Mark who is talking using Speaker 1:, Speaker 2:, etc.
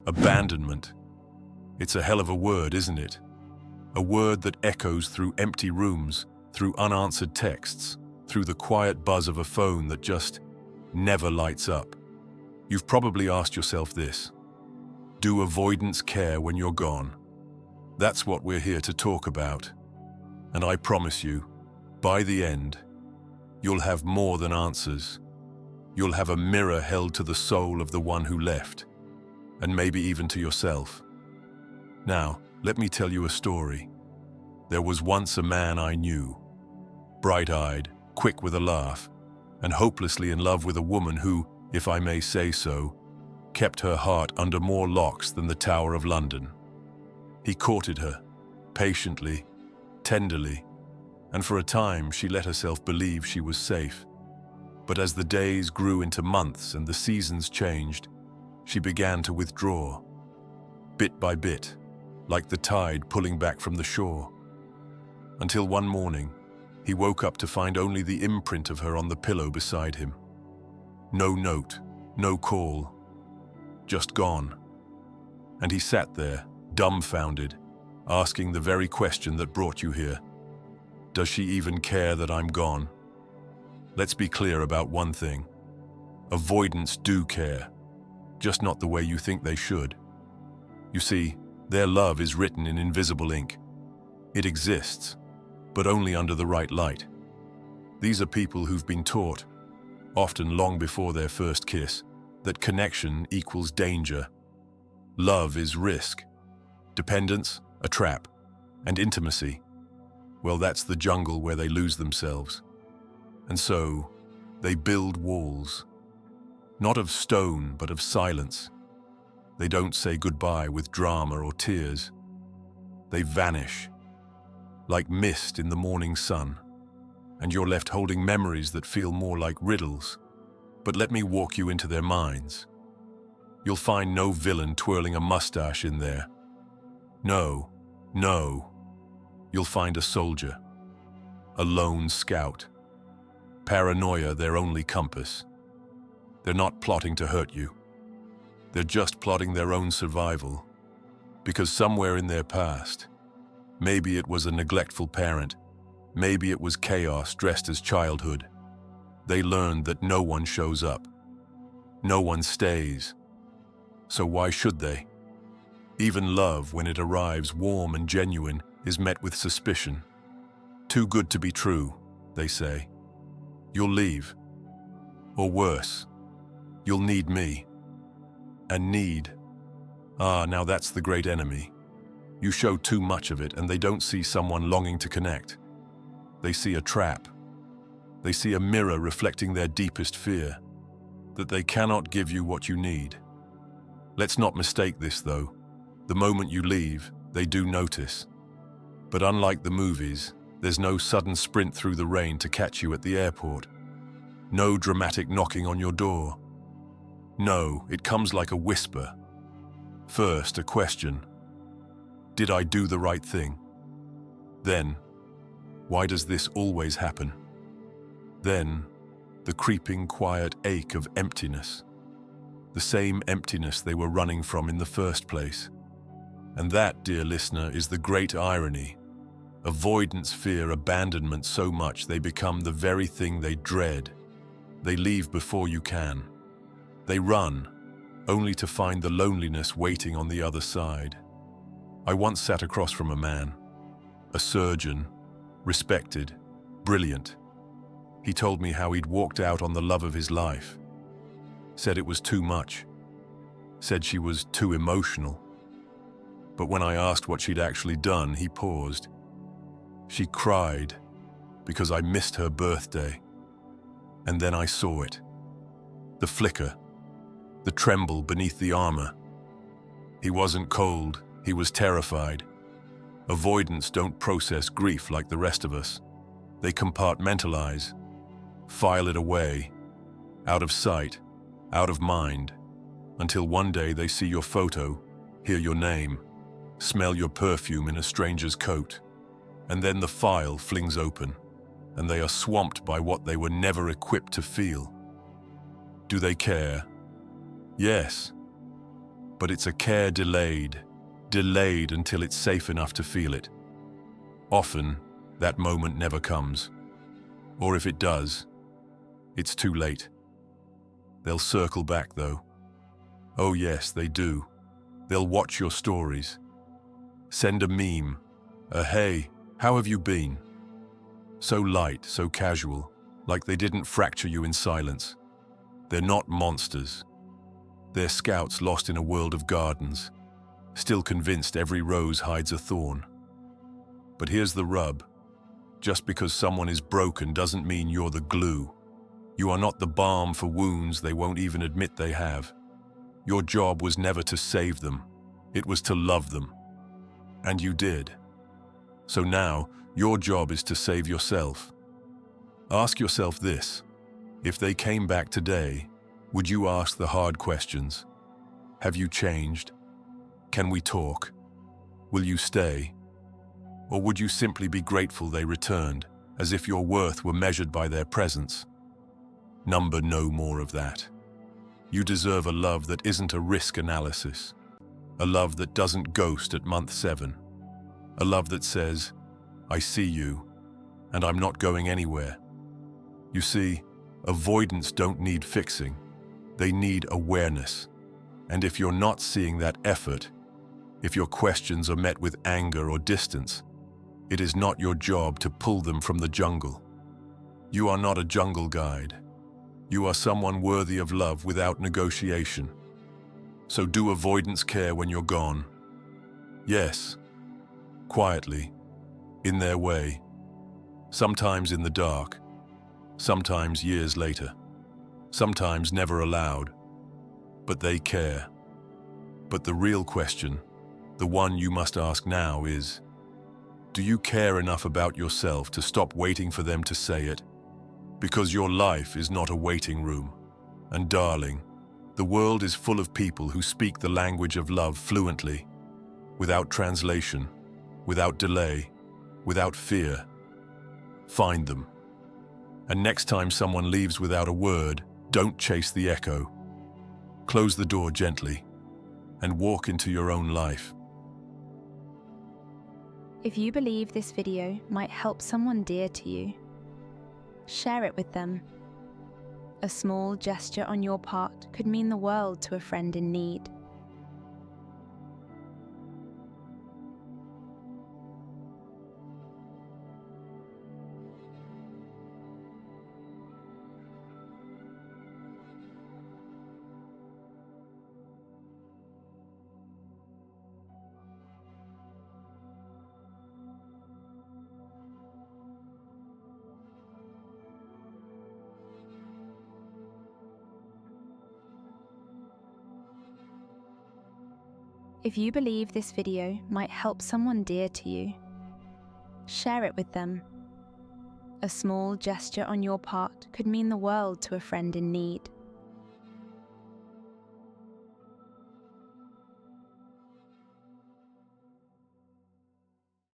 Speaker 1: Abandonment. It's a hell of a word, isn't it? A word that echoes through empty rooms, through unanswered texts, through the quiet buzz of a phone that just never lights up. You've probably asked yourself this: do avoidants care when you're gone? That's what we're here to talk about. And I promise you, by the end, you'll have more than answers. You'll have a mirror held to the soul of the one who left, and maybe even to yourself. Now, let me tell you a story. There was once a man I knew, bright-eyed, quick with a laugh, and hopelessly in love with a woman who, if I may say so, kept her heart under more locks than the Tower of London. He courted her, patiently, tenderly, and for a time she let herself believe she was safe. But as the days grew into months and the seasons changed, she began to withdraw, bit by bit, like the tide pulling back from the shore. Until one morning, he woke up to find only the imprint of her on the pillow beside him. No note, no call, just gone. And he sat there, dumbfounded, asking the very question that brought you here. Does she even care that I'm gone? Let's be clear about one thing. Avoidants do care, just not the way you think they should. You see, their love is written in invisible ink. It exists, but only under the right light. These are people who've been taught, often long before their first kiss, that connection equals danger. Love is risk. Dependence, a trap. And intimacy, well, that's the jungle where they lose themselves. And so, they build walls. Not of stone, but of silence. They don't say goodbye with drama or tears. They vanish, like mist in the morning sun, and you're left holding memories that feel more like riddles. But let me walk you into their minds. You'll find no villain twirling a mustache in there. No. You'll find a soldier, a lone scout. Paranoia their only compass. They're not plotting to hurt you. They're just plotting their own survival. Because somewhere in their past, maybe it was a neglectful parent, maybe it was chaos dressed as childhood, they learned that no one shows up. No one stays. So why should they? Even love, when it arrives warm and genuine, is met with suspicion. Too good to be true, they say. You'll leave. Or worse, you'll need me. And need. Now that's the great enemy. You show too much of it and they don't see someone longing to connect. They see a trap. They see a mirror reflecting their deepest fear, that they cannot give you what you need. Let's not mistake this, though. The moment you leave, they do notice. But unlike the movies, there's no sudden sprint through the rain to catch you at the airport. No dramatic knocking on your door. No, it comes like a whisper. First, a question. Did I do the right thing? Then, why does this always happen? Then, the creeping, quiet ache of emptiness. The same emptiness they were running from in the first place. And that, dear listener, is the great irony. Avoidants fear abandonment so much they become the very thing they dread. They leave before you can. They run, only to find the loneliness waiting on the other side. I once sat across from a man, a surgeon, respected, brilliant. He told me how he'd walked out on the love of his life. Said it was too much. Said she was too emotional. But when I asked what she'd actually done, he paused. She cried because I missed her birthday. And then I saw it. The flicker, the tremble beneath the armor. He wasn't cold, he was terrified. Avoidants don't process grief like the rest of us. They compartmentalize, file it away, out of sight, out of mind, until one day they see your photo, hear your name, smell your perfume in a stranger's coat, and then the file flings open, and they are swamped by what they were never equipped to feel. Do they care? Yes. but it's a care delayed until it's safe enough to feel it. Often, that moment never comes. Or if it does, it's too late. They'll circle back, though. Oh yes, they do. They'll watch your stories. Send a meme, a "Hey, how have you been?" So light, so casual, like they didn't fracture you in silence. They're not monsters. They're scouts lost in a world of gardens, still convinced every rose hides a thorn. But here's the rub. Just because someone is broken doesn't mean you're the glue. You are not the balm for wounds they won't even admit they have. Your job was never to save them. It was to love them. And you did. So now, your job is to save yourself. Ask yourself this. If they came back today, would you ask the hard questions? Have you changed? Can we talk? Will you stay? Or would you simply be grateful they returned, as if your worth were measured by their presence? Number no more of that. You deserve a love that isn't a risk analysis. A love that doesn't ghost at month 7. A love that says, "I see you, and I'm not going anywhere." You see, avoidants don't need fixing. They need awareness. And if you're not seeing that effort, if your questions are met with anger or distance, it is not your job to pull them from the jungle. You are not a jungle guide. You are someone worthy of love without negotiation. So do avoidants care when you're gone? Yes. Quietly, in their way. Sometimes in the dark. Sometimes years later. Sometimes never allowed. But they care. But the real question, the one you must ask now is, do you care enough about yourself to stop waiting for them to say it? Because your life is not a waiting room. And darling, the world is full of people who speak the language of love fluently, without translation, without delay, without fear. Find them. And next time someone leaves without a word, don't chase the echo. Close the door gently and walk into your own life.
Speaker 2: If you believe this video might help someone dear to you, share it with them. A small gesture on your part could mean the world to a friend in need. If you believe this video might help someone dear to you, share it with them. A small gesture on your part could mean the world to a friend in need.